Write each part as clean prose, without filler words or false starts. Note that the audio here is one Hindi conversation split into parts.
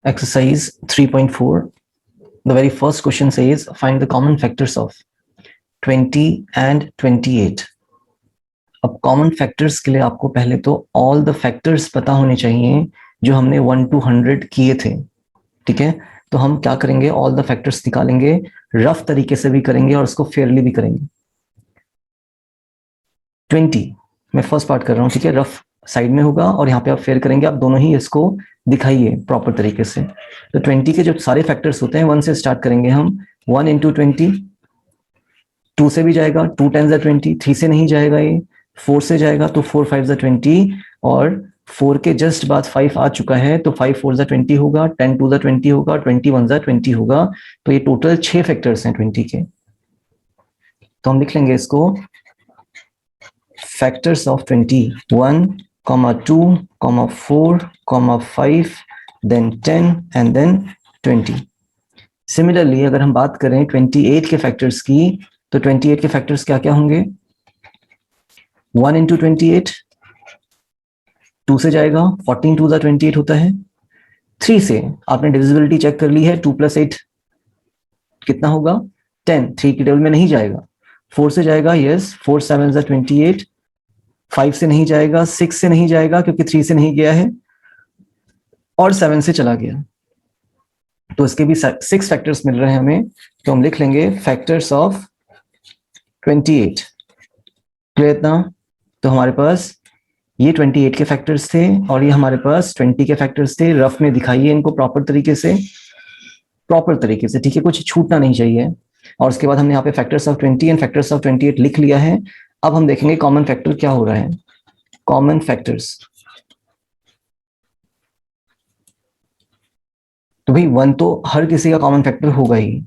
Exercise 3.4. The very first question says, find the common factors of 20 and 28. अब कॉमन फैक्टर्स के लिए आपको पहले तो ऑल द फैक्टर्स पता होने चाहिए जो हमने 1 to 100 किए थे. ठीक है, तो हम क्या करेंगे, ऑल द फैक्टर्स निकालेंगे, रफ तरीके से भी करेंगे और उसको फेयरली भी करेंगे. 20 मैं फर्स्ट पार्ट कर रहा हूँ, ठीक है, रफ साइड में होगा और यहाँ पे आप फेयर करेंगे. आप दोनों ही इसको दिखाइए प्रॉपर तरीके से. तो 20 के जो सारे फैक्टर्स होते हैं 1 से स्टार्ट करेंगे हम. 1 into 20, 2 से भी जाएगा, 2 10s are 20, 3 से नहीं जाएगा, ये 4 से जाएगा तो 4 5s are 20 और 4 के जस्ट बाद 5 आ चुका है तो 5 4s are 20 होगा, 10 2s are 20 होगा, 21s are 20 होगा. तो ये टोटल 6 फैक्टर्स हैं 20 के. तो हम लिख लेंगे इसको factors of 20, 1, 2, 4, 5, then 10 and then 20. Similarly अगर हम बात करें 28 के फैक्टर्स की, तो 28 के फैक्टर्स क्या क्या होंगे? 1 into 28, 2 से जाएगा, 14 2s are 28 होता है. 3 से आपने डिविजिबिलिटी चेक कर ली है, 2 + 8 कितना होगा? 10. 3 की टेबल में नहीं जाएगा. 4 से जाएगा, यस, 4 7s are 28. 5 से नहीं जाएगा, 6 से नहीं जाएगा क्योंकि 3 से नहीं गया है और 7 से चला गया. तो इसके भी 6 फैक्टर्स मिल रहे हैं हमें. तो हम लिख लेंगे फैक्टर्स ऑफ 28. क्लियर इतना? तो हमारे पास ये 28 के फैक्टर्स थे और ये हमारे पास 20 के फैक्टर्स थे. रफ में दिखाइए इनको प्रॉपर तरीके से, ठीक है, कुछ छूटना नहीं चाहिए. और उसके बाद हमने यहाँ पे factors of 20 and factors of 28 लिख लिया है. अब हम देखेंगे कॉमन फैक्टर क्या हो रहा है. कॉमन फैक्टर्स, तो भाई 1 तो हर किसी का कॉमन फैक्टर होगा ही.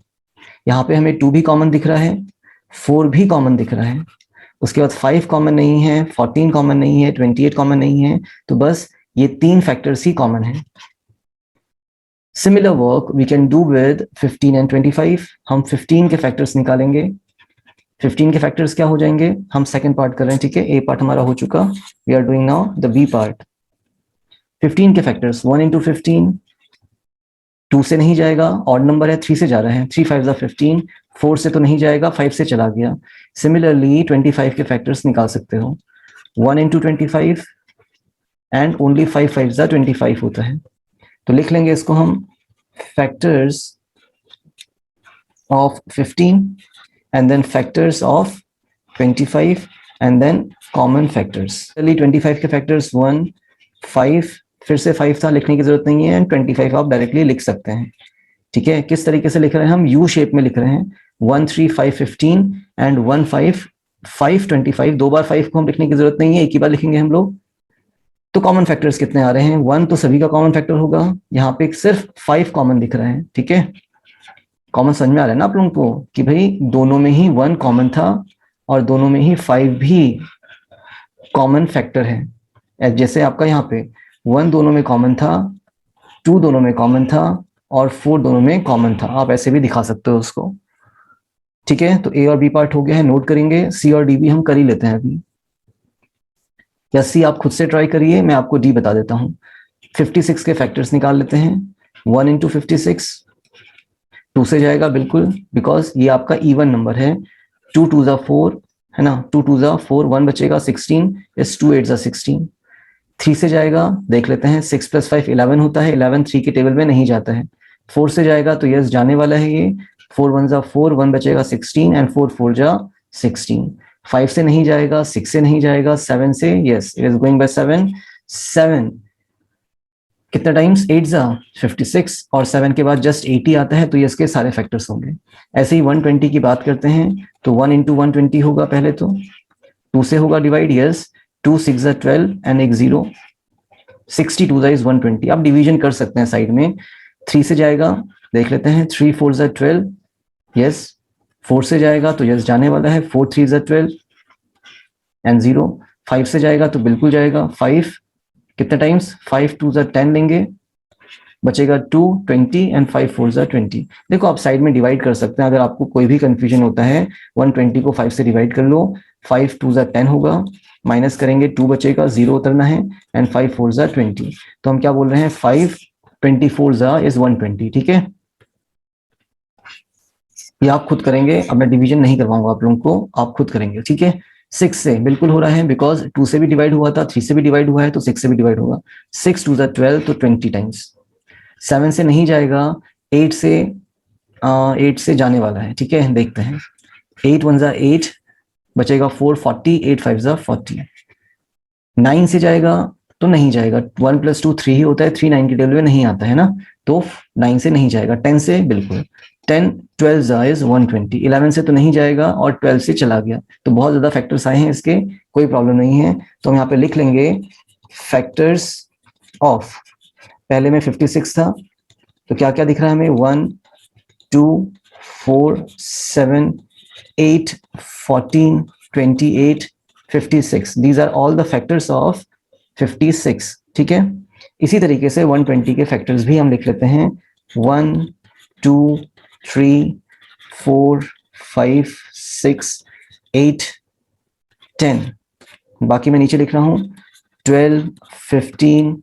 यहाँ पे हमें 2 भी कॉमन दिख रहा है, 4 भी कॉमन दिख रहा है. उसके बाद 5 कॉमन नहीं है, 14 कॉमन नहीं है, 28 कॉमन नहीं है. तो बस ये 3 फैक्टर्स ही कॉमन है. Similar work we can do with 15 and 25. हम 15 के फैक्टर्स निकालेंगे. 15 के फैक्टर्स क्या हो जाएंगे? हम सेकंड पार्ट कर रहे हैं, ठीक है, ए पार्ट हमारा हो चुका. We are doing now the B part. 15 के फैक्टर्स 1 into 15, 2 से नहीं जाएगा, ऑड नंबर है, 3 से जा रहा है, 3 5s are 15. 4 से तो नहीं जाएगा, 5 से चला गया. सिमिलरली 25 के फैक्टर्स निकाल सकते हो. 1 into 25 and only 5 5s are 25 होता है. तो लिख लेंगे इसको हम factors of 15 and then factors of 25 and then common factors. 25 के factors 1, 5, फिर से 5 था, लिखने की जरूरत नहीं है, एंड 25 आप डायरेक्टली लिख सकते हैं. ठीक है, किस तरीके से लिख रहे हैं हम? यू शेप में लिख रहे हैं. 1 3 5 15 एंड 1 5 5 25. 2 बार 5 को हम लिखने की जरूरत नहीं है, एक ही बार लिखेंगे हम लोग. तो कॉमन फैक्टर्स कितने आ रहे हैं? 1 तो सभी का कॉमन फैक्टर होगा. यहाँ पे सिर्फ 5 कॉमन दिख रहे हैं. ठीक है, कॉमन समझ में आ रहा है ना आप लोगों को कि भाई दोनों में ही 1 कॉमन था और दोनों में ही 5 भी कॉमन फैक्टर है. जैसे आपका यहाँ पे 1 दोनों में कॉमन था, 2 दोनों में कॉमन था और 4 दोनों में कॉमन था. आप ऐसे भी दिखा सकते हो उसको. ठीक है, तो ए और बी पार्ट हो गया है, नोट करेंगे. सी और डी भी हम कर ही लेते हैं अभी. या सी आप खुद से ट्राई करिए, मैं आपको डी बता देता हूँ. 56 के फैक्टर्स निकाल लेते हैं. 1 into 56, 2 से जाएगा बिल्कुल, बिकॉज ये आपका इवन नंबर है. 2 2s are 4 है ना, 2 2s are 4, 1 बचेगा 16, इस 2 8s are 16. 3 से जाएगा, देख लेते हैं, 6 + 5 11 होता है. 11 3 की टेबल में नहीं जाता है. 4 से जाएगा तो यस जाने वाला है ये. 4 1s are 4, 1 बचेगा 16 एंड 4 4s are 16. 5 से नहीं जाएगा, 6 से नहीं जाएगा, 7 से, yes it is going by 7. 7 कितना टाइम्स? 8s are 56 और 7 के बाद जस्ट 80 आता है, तो ये इसके सारे फैक्टर्स होंगे. ऐसे ही 120 की बात करते हैं तो 1 into 120 होगा पहले तो. 2 से होगा divide, yes, 2 6s are 12 and एक 0. 62 is 120. आप डिवीजन कर सकते हैं साइड में. 3 से जाएगा, देख लेते हैं, 3 4s are 12, यस. 4 से जाएगा तो यस जाने वाला है, 4 3s are 12 एंड 0. 5 से जाएगा तो बिल्कुल जाएगा. 5 कितने टाइम्स? 5 2s are 10 लेंगे, बचेगा 2 20 एंड 5 4s are 20. देखो आप साइड में डिवाइड कर सकते हैं. अगर आपको कोई भी कंफ्यूजन होता है, 120 को 5 से डिवाइड कर लो. 5 2s are 10 होगा, माइनस करेंगे 2 बचेगा, 0 उतरना है एंड 5 4s are 20. तो हम क्या बोल रहे हैं? 5 24 जा इज 120, ठीक है। ये आप खुद करेंगे, अब मैं डिवीजन नहीं करवाऊंगा आप लोगों को, आप खुद करेंगे, ठीक है। 6 से बिल्कुल हो रहा है, बिकॉज 2 से भी डिवाइड हुआ था, 3 से भी डिवाइड हुआ है, तो 6 से भी डिवाइड होगा। 6 2 12, तो 20 टाइम्स। 7 से नहीं जाएगा, 8 से 8 से जाने वाला है, ठीक है, देखते हैं। 8 1 जा 8, बचेगा 4 40, 8 5 जा 40। 9 से जाएगा तो नहीं जाएगा, 1 + 2 3 ही होता है, 3 9 की टेबल में नहीं आता है ना, तो 9 से नहीं जाएगा। 10 से बिल्कुल, 10 12 जा इज 120। 11 से तो नहीं जाएगा और 12 से चला गया, तो बहुत ज्यादा फैक्टर्स आए हैं इसके, कोई प्रॉब्लम नहीं है। तो हम यहाँ पे लिख लेंगे फैक्टर्स ऑफ, पहले में 56 था, तो क्या क्या दिख रहा है हमें, 1 2 4 7 8 14 28 56, these are all the factors of 56, ठीक है। इसी तरीके से 120 के फैक्टर्स भी हम लिख लेते हैं, 1 2 3 4 5 6 8 10। बाकी मैं नीचे लिख रहा हूं 12 15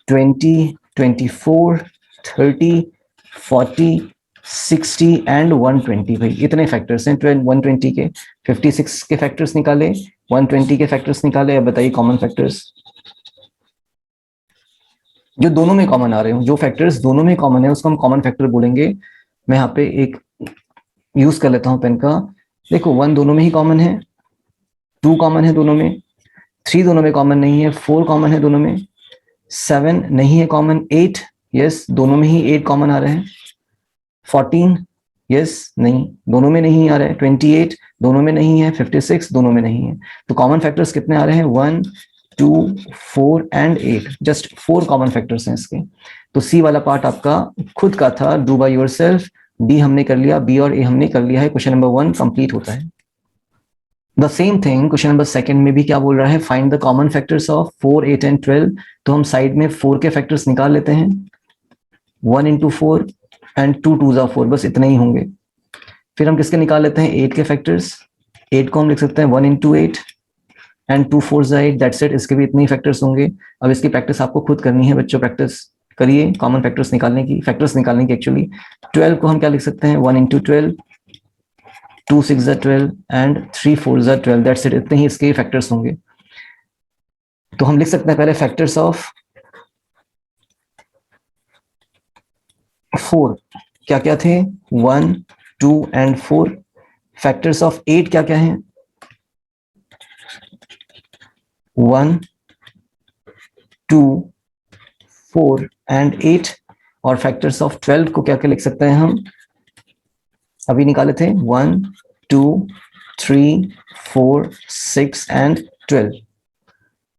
20 24 30 40 60 एंड 120। भाई इतने फैक्टर्स हैं 120 के। 56 के फैक्टर्स निकाले, 120 के फैक्टर्स निकाले। अब बताइए कॉमन फैक्टर्स जो दोनों में कॉमन आ रहे हो, जो फैक्टर्स दोनों में कॉमन है उसको हम कॉमन फैक्टर बोलेंगे। मैं यहाँ पे एक यूज कर लेता हूँ पेन का। देखो 1 दोनों में ही कॉमन है, 2 कॉमन है दोनों में, 3 दोनों में कॉमन नहीं है, 4 कॉमन है दोनों में, 7 नहीं है कॉमन, 8 यस दोनों में ही 8 कॉमन आ रहे हैं, 14 यस नहीं दोनों में नहीं आ रहा है, 28 दोनों में नहीं है, 56 दोनों में नहीं है। तो कॉमन फैक्टर्स कितने आ रहे हैं, 1 2 4 एंड 8, जस्ट 4 कॉमन फैक्टर्स हैं इसके। तो सी वाला पार्ट आपका खुद का था, डू बाय योरसेल्फ। डी हमने कर लिया, बी और ए हमने कर लिया है। क्वेश्चन नंबर 1 कंप्लीट होता है। The same thing question number 2 में भी क्या बोल रहा है, find the common factors of 4 8 and 12। तो हम साइड में 4 के फैक्टर्स निकाल लेते हैं, 1 × 4 एंड 2 2 जा 4, बस इतने ही होंगे। फिर हम किसके निकाल लेते हैं, 8 के फैक्टर्स। 8 को हम लिख सकते हैं 1 × 8 एंड 2 4 जा 8, दैट्स इट। इसके भी इतने ही फैक्टर्स होंगे। अब इसकी प्रैक्टिस आपको खुद करनी है बच्चों, प्रैक्टिस करिए कॉमन फैक्टर्स निकालने की, फैक्टर्स निकालने की एक्चुअली। 12 को हम क्या लिख सकते हैं, 1 × 12, 2 6 जा 12 एंड 3 4 जा 12, दैट्स इट। इतने ही इसके फैक्टर्स होंगे। तो हम लिख सकते हैं पहले फैक्टर्स ऑफ 4 क्या क्या थे, 1 2 एंड 4। फैक्टर्स ऑफ 8 क्या क्या हैं, 1 2 4 एंड 8। और फैक्टर्स ऑफ 12 को क्या क्या लिख सकते हैं हम, अभी निकाले थे, 1 2 3 4 6 एंड 12।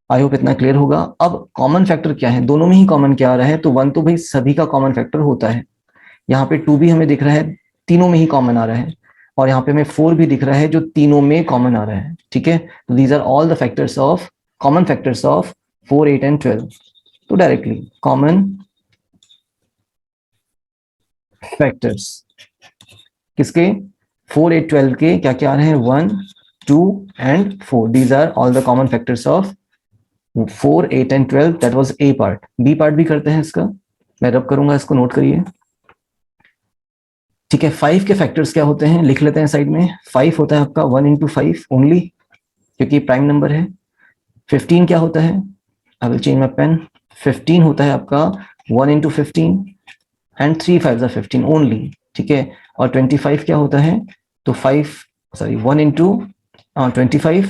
आई होप इतना क्लियर होगा। अब कॉमन फैक्टर क्या है, दोनों में ही कॉमन क्या आ रहा है, तो 1 तो भाई सभी का कॉमन फैक्टर होता है। यहाँ पे 2 भी हमें दिख रहा है, तीनों में ही कॉमन आ रहा है। और यहाँ पे हमें 4 भी दिख रहा है जो तीनों में कॉमन आ रहा है, ठीक है। तो these are all the factors of, common factors of 4 8 and 12। तो डायरेक्टली कॉमन फैक्टर्स किसके, 4 8 12 के क्या क्या आ रहे हैं, 1 2 and 4। These are all the common factors of 4 8 and 12। That was a part. B part भी करते हैं इसका, मैं रब करूंगा, इसको नोट करिए, ठीक है। 5 के फैक्टर्स क्या होते हैं, लिख लेते हैं साइड में। 5 होता है आपका 1 × 5 ओनली, क्योंकि प्राइम नंबर है। 15 क्या होता है, I will change my pen. 15 होता है आपका 1 × 15 एंड 3 5 जा 15 ओनली, ठीक है। और 25 क्या होता है, तो 1 × 25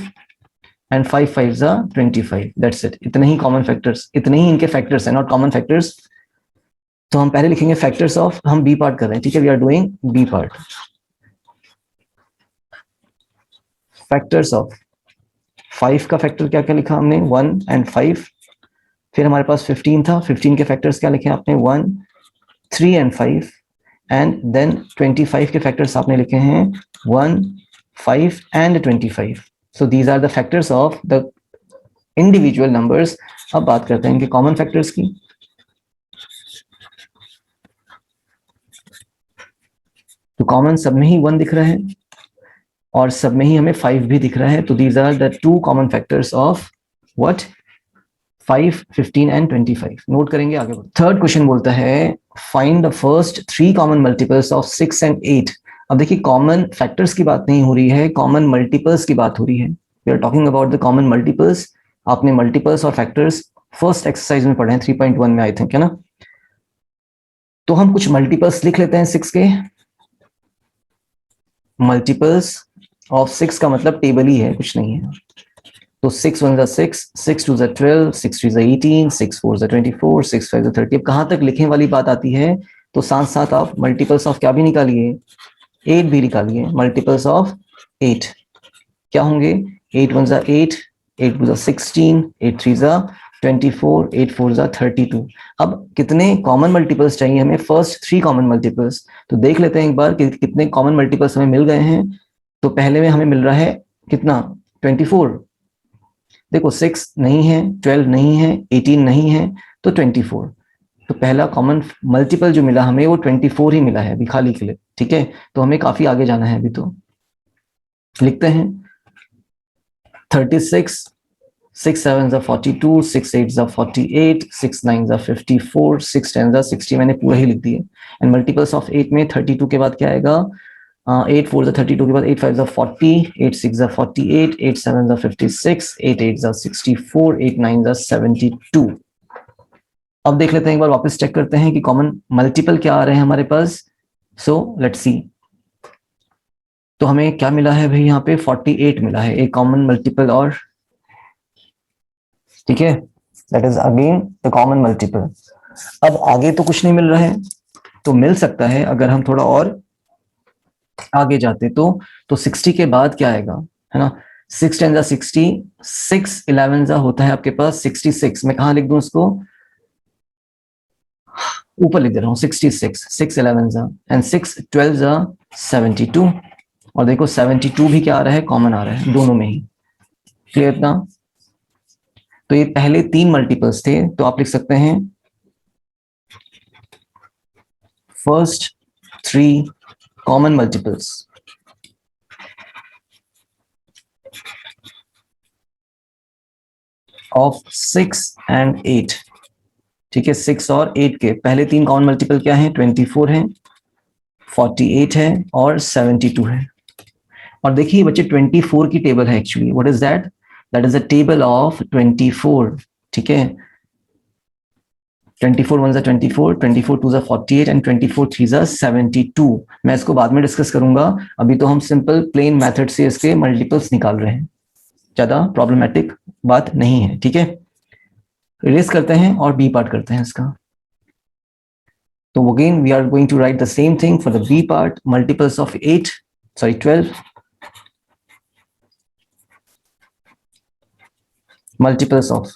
एंड 5 5 जा 25, दैट्स इट। इतने ही कॉमन फैक्टर्स, इतने ही इनके फैक्टर्स हैं, नॉट कॉमन फैक्टर्स। तो हम पहले लिखेंगे फैक्टर्स ऑफ, हम बी पार्ट कर रहे हैं, ठीक है, we are doing B part. Factors of 5 का फैक्टर क्या क्या लिखा हमने, 1 एंड 5। फिर हमारे पास 15 था, 15 के फैक्टर्स क्या लिखे आपने, 1 3 एंड 5। एंड देन 25 के फैक्टर्स आपने लिखे हैं 1 5 and 25। So these are the factors of the individual numbers. अब बात करते हैं इनके कॉमन फैक्टर्स की। तो कॉमन सब में ही 1 दिख रहा है और सब में ही हमें 5 भी दिख रहा है। तो these are the 2 common factors of what, 5, 15 and 25 note करेंगे आगे। थर्ड क्वेश्चन बोलता है find the first 3 common multiples of 6 and 8। अब देखिए कॉमन फैक्टर्स की बात नहीं हो रही है, कॉमन मल्टीपल्स की बात हो रही है। We are talking about the common multiples. आपने मल्टीपल्स और फैक्टर्स फर्स्ट एक्सरसाइज में पढ़े हैं 3.1 में आई थिंक, है ना। तो हम कुछ मल्टीपल्स लिख लेते हैं 6 के। मल्टीपल्स ऑफ 6 का मतलब टेबल ही है, कुछ नहीं है। तो 6 1 6, 6 2 12, 6 3 18, 6 4 24, 6 5 30। अब कहाँ तक लिखने वाली बात आती है तो साथ साथ आप मल्टीपल्स ऑफ क्या भी निकालिए, 8 भी निकालिए। मल्टीपल्स ऑफ 8 क्या होंगे, 8 1 8, 8 2 16, 8 3 24, 8 4 32। अब कितने कॉमन मल्टीपल्स चाहिए हमें, फर्स्ट 3 कॉमन मल्टीपल्स। तो देख लेते हैं एक बार कि कितने कॉमन मल्टीपल्स हमें मिल गए हैं। तो पहले में हमें मिल रहा है कितना, 24। देखो 6 नहीं है, 12 नहीं है, 18 नहीं है, तो 24। तो पहला कॉमन मल्टीपल जो मिला हमें वो 24 ही मिला है अभी खाली के लिए, ठीक है। तो हमें काफी आगे जाना है अभी। तो लिखते हैं 36, 6 7 42, 6 8 48, 6 9 54, 6 10 60। मैंने पूरा ही लिख दिए। एंड मल्टीपल्स ऑफ 8 में 32 के बाद क्या आएगा, 8 4 32 के बाद 8 5 40, 8 6 48, 8 7 56, 8 8 64, 8 9 72। अब देख लेते हैं एक बार, वापस चेक करते हैं कि कॉमन मल्टीपल क्या आ रहे हैं हमारे पास। So let's see. तो हमें क्या मिला है भाई, यहाँ पे 48 मिला है एक कॉमन मल्टीपल, और ठीक है, that is again the common multiple. अब आगे तो कुछ नहीं मिल रहा है, तो मिल सकता है अगर हम थोड़ा और आगे जाते तो 60 के बाद क्या आएगा, है ना। 6 10 60, 6 11 होता है आपके पास 66। मैं कहाँ लिख दूं इसको, ऊपर लिख दे रहा हूँ 66, 6 11 एंड 6 12 72। और देखो 72 भी क्या आ रहा है, कॉमन आ रहा है दोनों में ही। क्लियर ना। तो ये पहले 3 मल्टीपल्स थे, तो आप लिख सकते हैं first 3 common multiples of 6 and 8। ठीक है, 6 और 8 के पहले 3 कॉमन मल्टीपल क्या है, 24 है, 48 है और 72 है। और देखिए बच्चे 24 की टेबल है actually. What is that, that is a table of 24। ठीक है, 24 1 24, 24 2 48 एंड 24 3 72। मैं इसको बाद में डिस्कस करूंगा, अभी तो हम सिंपल प्लेन मेथड से इसके मल्टीपल्स निकाल रहे हैं, ज्यादा प्रॉब्लमेटिक बात नहीं है। ठीक है, रिलीज करते हैं और बी पार्ट करते हैं इसका। तो again we are going to write the same thing for the B part, multiples of 12 multiples of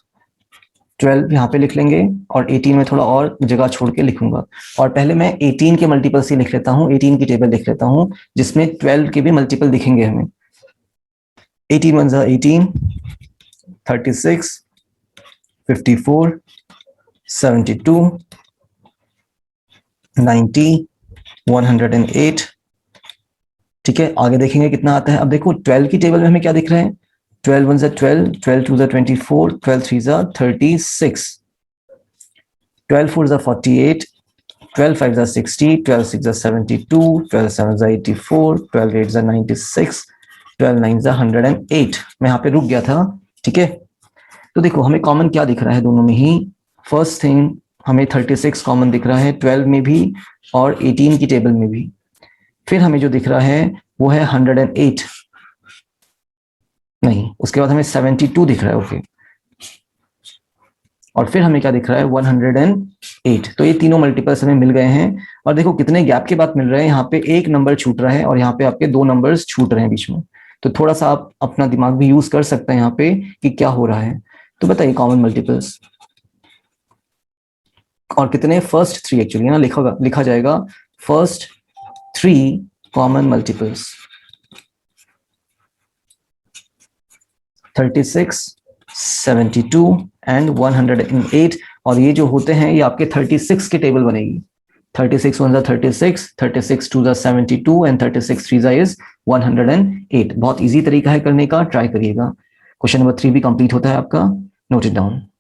12 यहाँ पे लिख लेंगे, और 18 में थोड़ा और जगह छोड़ के लिखूंगा। और पहले मैं 18 के मल्टीपल्स ही लिख लेता हूँ, 18 की टेबल लिख लेता हूँ जिसमें 12 के भी मल्टीपल दिखेंगे हमें। 18 1 18, 36, 54, 72, 90, 108। ठीक है, आगे देखेंगे कितना आता है। अब देखो 12 की टेबल में हमें क्या दिख रहा है, 12 1 12, 12 2 24, 12 3 36, 12 4 48, 12 5 60, 12 6 72, 12 7 84, 12 8 96, 12 9 108। मैं यहाँ पे रुक गया था। ठीक है, तो देखो हमें कॉमन क्या दिख रहा है दोनों में ही। फर्स्ट थिंग हमें 36 कॉमन दिख रहा है 12 में भी और 18 की टेबल में भी। फिर हमें जो दिख रहा है वो है 108, नहीं, उसके बाद हमें 72 दिख रहा है। ओके, और फिर हमें क्या दिख रहा है, 108। तो ये तीनों मल्टीपल्स हमें मिल गए हैं। और देखो कितने गैप के बाद मिल रहे हैं, यहाँ पे एक नंबर छूट रहा है और यहाँ पे आपके 2 नंबर्स छूट रहे हैं बीच में। तो थोड़ा सा आप अपना दिमाग भी यूज कर सकते हैं यहाँ पे कि क्या हो रहा है। तो बताइए कॉमन मल्टीपल्स और कितने, फर्स्ट 3 एक्चुअली ना लिखा जाएगा फर्स्ट 3 कॉमन मल्टीपल्स 36, 72 एंड 108। और ये जो होते हैं ये आपके 36 की टेबल बनेगी। 36 1 36, 36 2 72 एंड 36 3 इज 108। बहुत इजी तरीका है करने का, ट्राई करिएगा। क्वेश्चन नंबर 3 भी कंप्लीट होता है आपका, नोट इट डाउन।